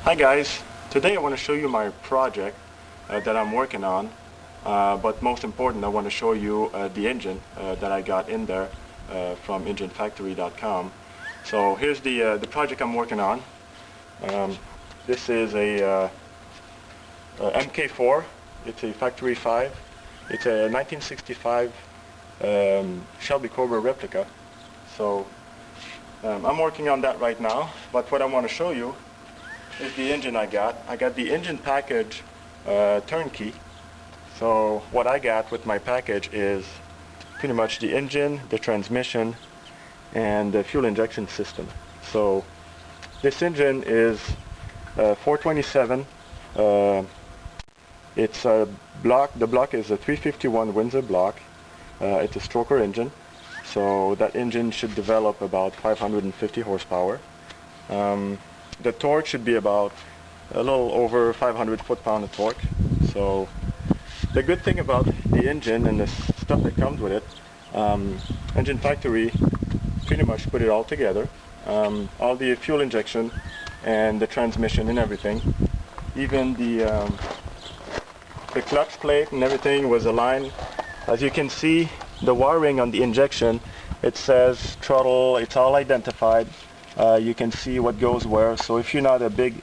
Hi guys, today I want to show you my project that I'm working on, but most important I want to show you the engine that I got in there from enginefactory.com. So here's the project I'm working on. This is a MK4. It's a Factory 5. It's a 1965 Shelby Cobra replica. So I'm working on that right now, but what I want to show you is the engine I got. I got the engine package turnkey. So what I got with my package is pretty much the engine, the transmission, and the fuel injection system. So this engine is 427. It's a block. The block is a 351 Windsor block. It's a stroker engine. So that engine should develop about 550 horsepower. The torque should be about a little over 500 foot-pound of torque. So the good thing about the engine and the stuff that comes with it, Engine Factory pretty much put it all together. All the fuel injection and the transmission and everything. Even the clutch plate and everything was aligned. As you can see, the wiring on the injection, it says throttle, it's all identified. You can see what goes where. So if you're not a big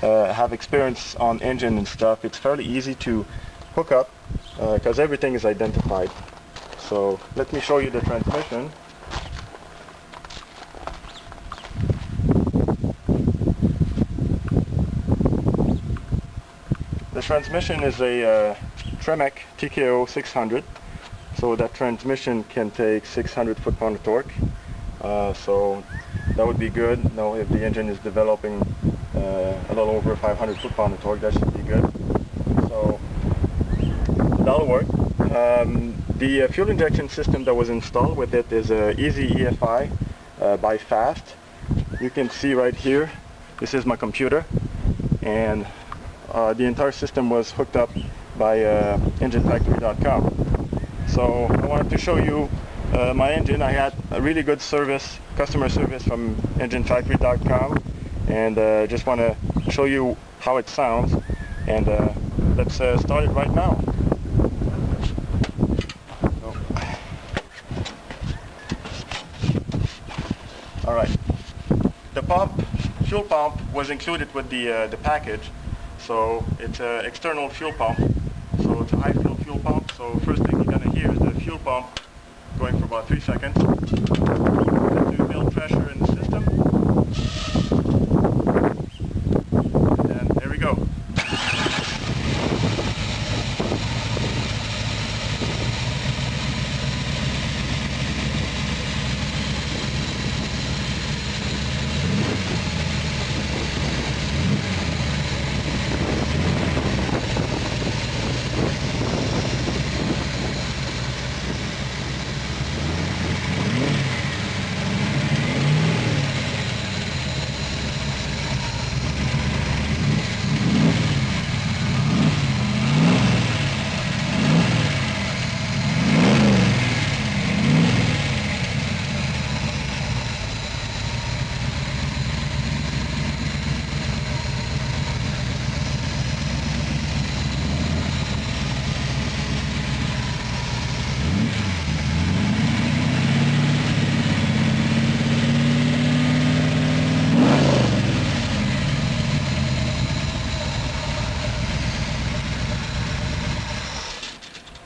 have experience on engine and stuff, it's fairly easy to hook up because everything is identified. So let me show you the transmission. The transmission is a Tremec TKO 600. So that transmission can take 600 foot-pound of torque. So that would be good. Now if the engine is developing a little over 500 foot-pound of torque, that should be good. So that'll work. The fuel injection system that was installed with it is a Easy EFI by Fast. You can see right here, this is my computer, and the entire system was hooked up by enginefactory.com. So I wanted to show you my engine. I had a really good service, customer service from enginefactory.com, and just want to show you how it sounds. And let's start it right now. All right. The fuel pump was included with the package. So it's an external fuel pump. So it's a high fuel pump. So first thing you're gonna hear is the fuel pump going for about 3 seconds to build pressure in the system. And there we go.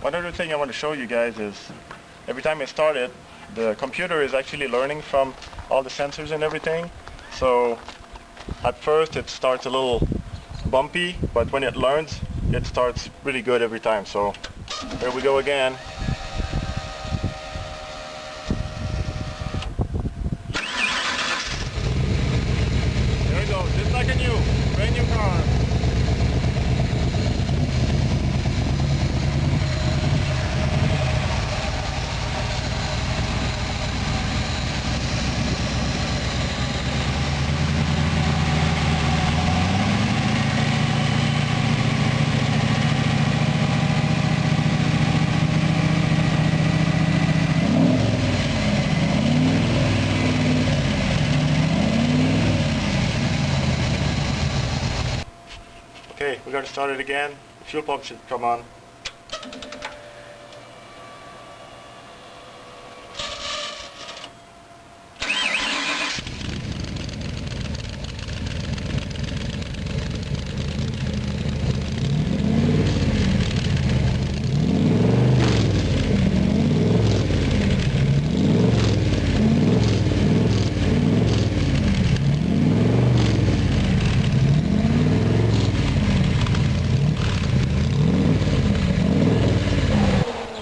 One other thing I want to show you guys is every time I start it, the computer is actually learning from all the sensors and everything. So at first it starts a little bumpy, but when it learns, it starts really good every time. So here we go again. There we go, just like a brand new car. to start it again. The fuel pump should come on.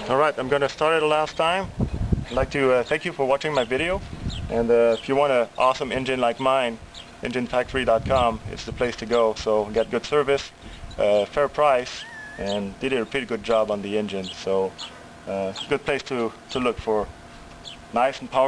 Alright, I'm going to start it the last time. I'd like to thank you for watching my video, and if you want an awesome engine like mine, enginefactory.com is the place to go. So get good service, fair price, and they did a pretty good job on the engine. So good place to look for nice and powerful